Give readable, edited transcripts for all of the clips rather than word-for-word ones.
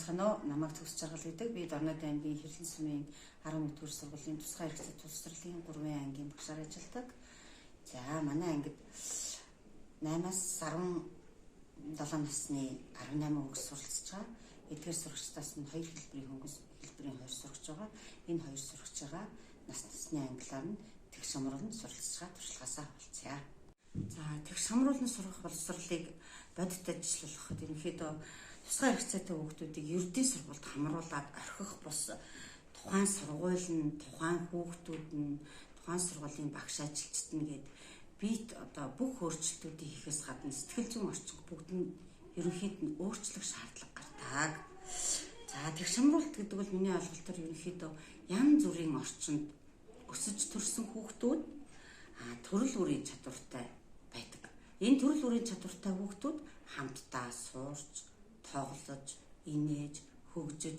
Сайнцхан уу, намайг төгсөж байгаа л гэдэг. Би Дорнод аймгийн Хэрлэн сумын 11-р сургуулийн тусгай хэрэгцээ тусралын 3 ангийн багшаар ажилладаг. За манай ангид 8-аас 17 насны 18 өнгөс суралцж байгаа. Эдгээр сурагчдаас нь 2 хэлбэрийн хөнгөс хэлбэрийн 2 сурагч байгаа. Энэ 2 сурагч байгаа нас насны англиар нь тэгш хамруулан суралцж байгаа туршлагаасаа хавалцъя. За тэгш хамруулан сурах боловсролыг бодит ажиллуулахад ерөнхийдөө тусгай хэрэгцээтэй хүүхдүүдийг ердийн сургуульд хамруулад орхих бус тухайн сургууль нь, тухайн хүүхдүүд нь, тухайн сургуулийн багш ажилчид нь гээд бит одоо бүх өөрчлөлтүүдийг хийхээс гадна сэтгэл зүйн орчин бүгд нь ерөнхийд нь өөрчлөх шаардлага гардаг. За тэгш хамруулалт гэдэг бол миний ойлголтоор ерөнхийдөө янз бүрийн орчинд өсөж төрсөн хүүхдүүд төрөл бүрийн чадвартай байдаг. Энэ төрөл бүрийн чадвартай хүүхдүүд хамтдаа суурч, тоглож, инээж, хөгжиж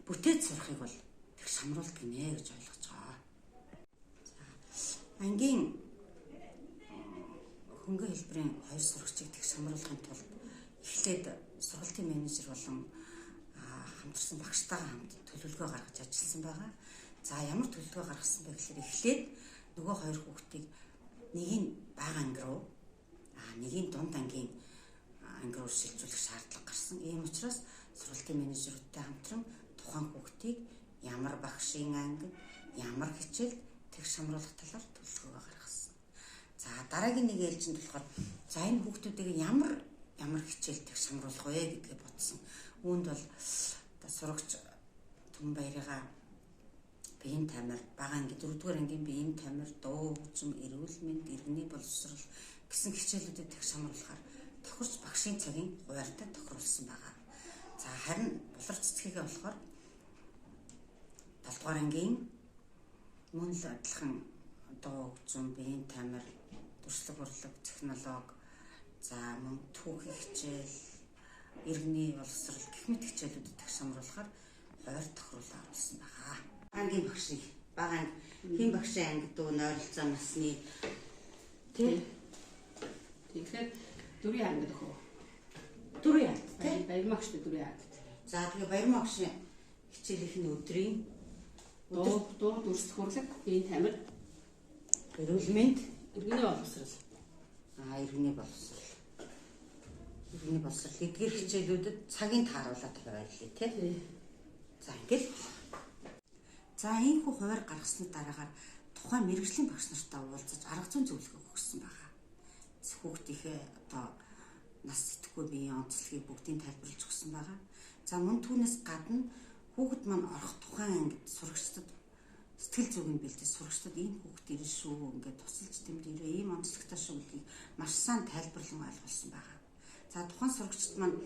бүтээж сурахыг бол тэгш хамруулалт гинэ гэж ойлгож байгаа. Ангийн хөнгөн хэлбэрийн 2 сурагчийг тэгш хамруулахын тулд эхлээд сургалтын менежер болон хамтарсан багштайгаа хамт төлөвлөгөө гаргаж ажилласан байгаа. За ямар төлөвлөгөө гаргасан бэ гэхээр эхлээд нөгөө 2 хүүхдийг нэг нь бага анги руу нэг нь дунд ангийн анги руу шилжүүлэх шаардлага гарсан. Ийм учраас сургалтын менежерүүдтэй хамтран тухайн хүүхдийг ямар багшийн анги, ямар хичээлд тэгш хамруулах талаар төлөвлөгөө гаргасан. За дараагийн нэг ээлжинд болохоор за энэ хүүхдүүдийг ямар хичээлд тэгш хамруулах вэ гэдгээ бодсон. Үүнд бол сурагч Түмбаярыгаа биеийн тамир, бага анги 4-р ангийн биеийн тамир, дуу хөгжим, эрүүл мэнд, иргэний боловсрол гэсэн хичээлүүдэд тэгш хамруулахаар тохирч багшийн цагийн хуваарьтай тохируулсан байгаа. За харин булар цэцгийгээ болохоор 7-р ангийн мөн л адилхан дуу хөгжим, биеийн тамир, туршлага урлаг, технологи, за мөн түүхийн хичээл, иргэний боловсрол гэх мэт хичээлүүдэд тэгш хамруулахаар хуваарь тохируулан оруулсан байгаа. Ангийн багшийг бага анги хэн багшийн ангид дүү нойролцоо насны тэгэхээр 4 ангид өхөө. 4 ангид тийм баяр магштай 4 ангид. За тэгээ баяр магшийн хичээлийнх нь өдрийн дуу дүрслэх урлаг, биеийн тамир, эрүүл мэнд, иргэний боловсрол. Иргэний боловсрол. Иргэний боловсрол эдгээр хичээлүүдэд цагийн тааруулаад байрлаа тийм. За ингээл. За энэ хүү хуваар гаргасны дараагаар тухайн мэргэжлийн багш нартай уулзаж арга зүйн зөвлөгөө өгсөн байгаа. Хүүхдийнхээ одоо нас сэтгэхгүй биеийн онцлогийг бүгдийг тайлбарлаж өгсөн байгаа. За мөн түүнээс гадна хүүхэд маань орох тухайн ангид сурагчдад сэтгэл зүйн бэлдэж сурагчдад ийм хүүхэд ирэн шүү ингээд тусалж тэмдэрээ ийм онцлогтой шүү гэдгийг маш сайн тайлбарлан ойлгуулсан байгаа. За тухайн сурагчдад маань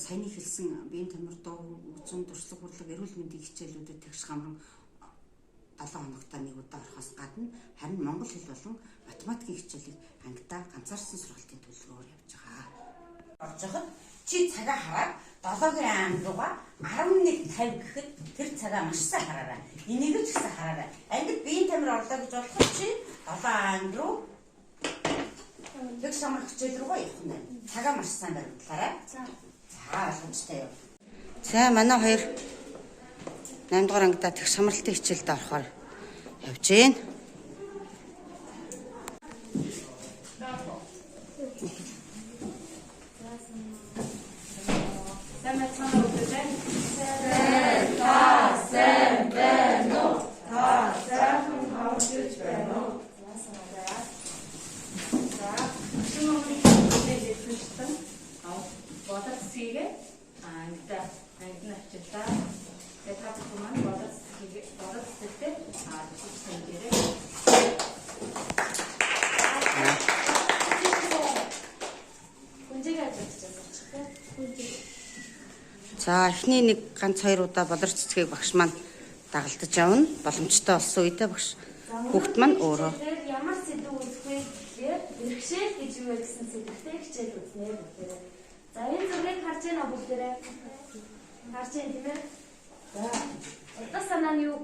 саяны хэлсэн биеийн тамир, дуу хөгжим, туршлага урлаг, эрүүл мэндийн хичээлүүдэд тэгш хамран 7 хоногтой нэг удаа орохоос гадна харин монгол хэл болон математикийн хичээлийг ангидаа ганцаарсан сургалтын төлөвлөгөөр явж байгаа. Орж хахад чи цагаа хараад 7-гийн анги руугаа 11:50 гэхэд тэр цагаа маш сайн хараарай. Энийг ч гэсэн хараарай. Ангид биеийн тамир орлоо гэж болоход чи 7 анги руу тэгш хамрах хичээл рүүгээ явах нь. Цагаа маш сайн баримтлаарай. За ойлгомжтой юу. За манай хоёр 8 дугаар ангидаа тэгш хамралтын хичээлд орохоор явж гин. За эхний нэг ганц 2 удаа болор цэцгийг багш маань дагалдаж явна. Боломжтой болсон үедээ багш хүүхд маань өөрөө ямар сэдв үзэх вэ гэхээр бэрхшээл гэж юу вэ гэсэн сэдвтэй хичээл үзнэ бүгдээрээ. За энэ зүрхийг харж байна уу бүгдээрээ? Харж байна тийм ээ? За утга санаа нь юу?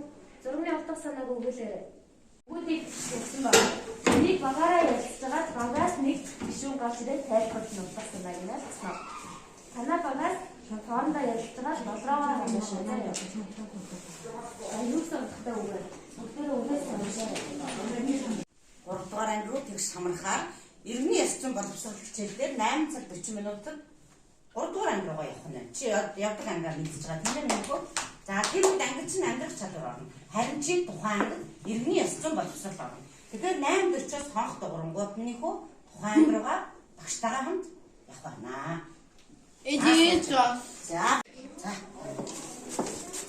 Зургийн утга санааг өгүүлээрэй. Бүгдийг өгсөн байна. Энийг багаараа ярилцж байгаа багаас нэг гишүүн гарч ирээд тайлбарлах утга санааг нь алцсан. Танаа багаас хоорондоо ярилцгаад болроогоо хандсан тийм. Аюултай утгатай үгээр. Бүгдээ үгээс санашаа. 3 дугаар анги руу тэгш самархаар иргэний ёс зүйн боловсрол хичээлээр 8 цаг 40 минутад 3 дугаар анги руугаа явах нь. Чи явдаг ангиар мэдчихэж байгаа. Тэндээ нэггүй. За тэр үед анги чинь амьдрах чадвар орно. Харин чи тухайн анги иргэний ёс зүйн боловсрол орно. Тэгэхээр 8:40-оос хонх дуурангууд минийхүү тухайн анги руугаа багштайгаа хамт явах байна. Эдийн за. За.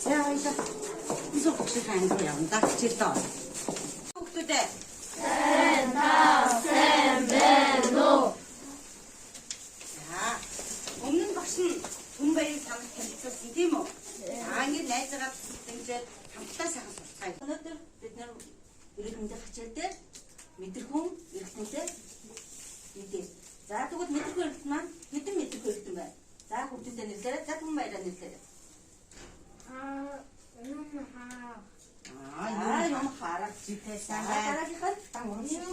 За хоёлаа. Бисoo багшийн анги руу явна. Да хичээл доо. Хүүхдүүдээ өмнө нь багш нь түн баярыг санал танилцуулсан тийм үү? Ангид найзаагаа дэмжиж хамтдаа сайхан сурцгаая. Өнөөдөр бид нэр эрэг хүндээ хичээл дээр мэдрэхүүн эргэтнүүдээ мэдээ. За тэгвэл мэдрэхүүн эргэтэн маань хэдэн мэдрэхүүн эргэтэн байна? За хүүхдүүдэд нэрлээрэй. За түн баяраа нэрлээрэй. Юм харах зүйтэй сайн байна. Дараагийнхаа дан урамшил.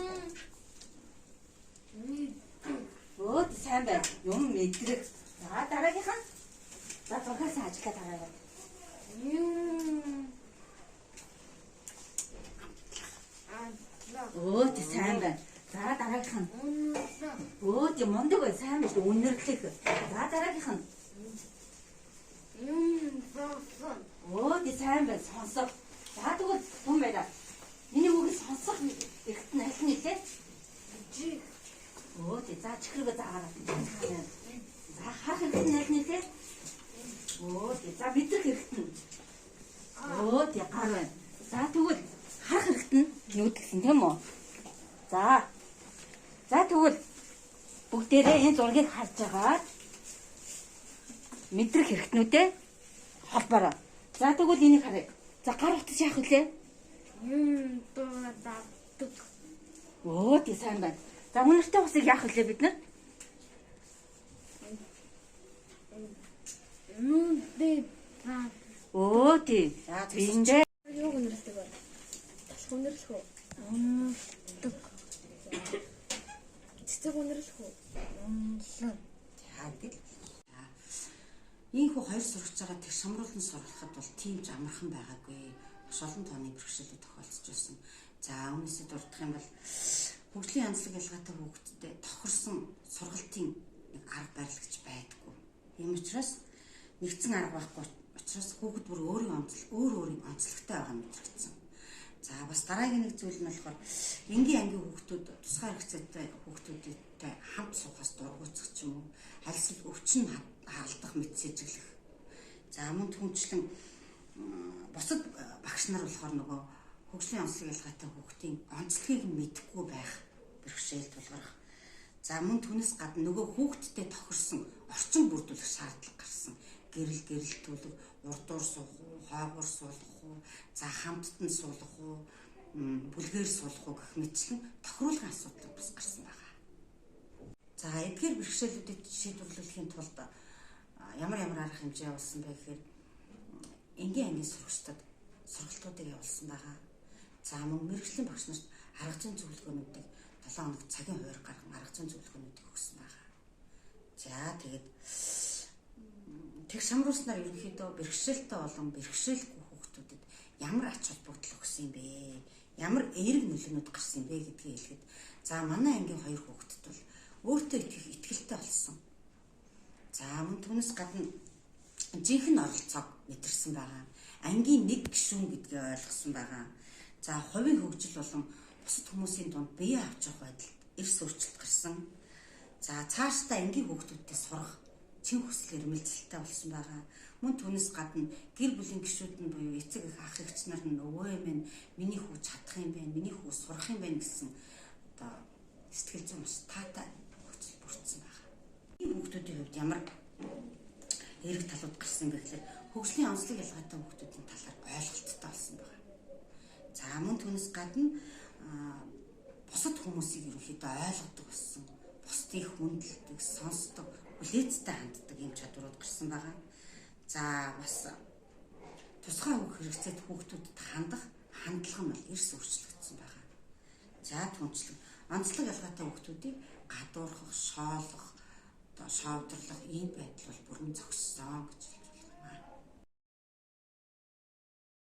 Өөд сайн байна. Юм мэдрэг. За дараагийнхаа. За тохиос ажиллаад байгаа. Өөд сайн байна. За дараагийнаа. Өөд мундаг бай сайн байна. Үнэрлэх. За дараагийнхаа. Өөд сайн байна. Сонсох. За тэгвэл хүн байраа. Миний үгийг сонсох ихт нь аль нь лээ? Өөд за чихрэг заагаараа. За харах ихт нь аль нь лээ? Өөд за мэдрэх ихт нь. Өөд гар байна. За тэгвэл харах ихт нь нүүдгсэн тийм үү? За тэгвэл бүгдээрээ энэ зургийг харж байгаа. Мэдрэх хэрэгтнүүдээ холбоороо. За тэгвэл энийг харъя. За гар утас яах вүлээ? Даадаг. Өөд сайн байна. За үнэртэй усыг яах вүлээ бид нар? Өөд. За биндээ Юу үнэрлдэг вэ? Тас үнэрлэх үү? Үнэрлдэг. Цэцэг үнэрлэх үү? Үнэрлэн. За гэл. Ийхүү хоёр сурагч байгаа тэг шамруулан сургахад бол тийм ч амархан байгаагүй. Маш олон тооны бэрхшээлүүд тохиолдож байсан. За өмнөөсөө дурдах юм бол хөгжлийн янзлаг ялгаатай хүүхдтэй тохирсон сургалтын нэг арга барилгач байдаггүй. Ийм учраас нэгдсэн арга байхгүй учраас хүүхэд бүр өөрийн онцлогтой байгаа мэдрэгдсэн. За бас дараагийн нэг зүйл нь болохоор энгийн ангийн хүүхдүүд тусгай хэрэгцээтэй хүүхдүүдтэй хамт суухаас дургуутсах ч юм уу хальсэл өвчин хаалдах мэт сэжиглэх. За мөн түнчлэн бусад багш нар болохоор нөгөө хөгжлийн онцлог ялгаатай хүүхдийн онцлогийг нь мэдэхгүй байх бэрхшээл тулгарх. За мөн түүнээс гадна нөгөө хүүхдтэй тохирсон орчин бүрдүүлэх шаардлага гарсан. Гэрэлтүүлэг, урдуур суух уу, хойгуур суулгах уу, за хамттан суулгах уу, бүлгээр суулгах уу гэх мэтчлэн тохируулгын асуудал бас гарсан байгаа. За эдгээр бэрхшээлүүдэд шийдвэрлэхийн тулд ямар арга хэмжээ явуулсан бэ гэхээр энгийн ангийн сурагчдад сургалтуудыг явуулсан байгаа. За мөн мэргэжлийн багш нарт арга зүйн зөвлөгөөнүүдийг 7 хоног цагийн хуваар гарган арга зүйн зөвлөгөөнүүдийг өгсөн байгаа. За тэгээд тэг шамруулснаар ерөнхийдөө бэрхшээлтэй болон бэрхшээлгүй хүүхдүүдэд ямар ач холбогдол өгсөн юм бэ? Ямар эерэг нөлөөнүүд гарсан юм бэ гэдгийг хэлэхэд за манай ангийн 2 хүүхдэд бол өөртөө итгэх итгэлтэй болсон. За мөн түүнээс гадна жинхэнэ оролцоог мэдэрсэн байгаа. Ангийн нэг гишүүн гэдгийг ойлгосон байгаа. За хувийн хөгжил болон бусад хүмүүсийн дунд бие авч явах байдалд эрс өөрчлөлт гарсан. За цаашдаа ангийн хүүхдүүдтэй сурах чин хүсэл эрмэлзэлтэй болсон байгаа. Мөн түүнээс гадна гэр бүлийн гишүүд нь буюу эцэг эх ах эгч нар нь өвөө минь миний хүү чадах юм байна, миний хүү сурах юм байна гэсэн одоо сэтгэл зүйн бас таатай нөхцөл бүрдсэн байгаа. Энэ хүүхдүүдийн хувьд ямар эерэг талууд гарсан бэ гэхээр хөгжлийн онцлог ялгаатай хүүхдүүдийн талаар ойлголттой болсон байгаа. За мөн түүнээс гадна бусад хүмүүсийг ерөнхийдөө ойлгодог болсон. Бусдыг хүндэлдэг, сонсдог, хүлээцтэй ханддаг юм чадварууд гарсан байгаа. За бас тусгай үг хэрэгцээт хүүхдүүдэд хандах хандлага нь бол эрс өөрчлөгдсөн байгаа. За түнчлэн онцлог ялгаатай хүүхдүүдийг гадуурхах, шоолгох, одоо шоудрлах ийм байдал бол бүрэн зогссон гэж.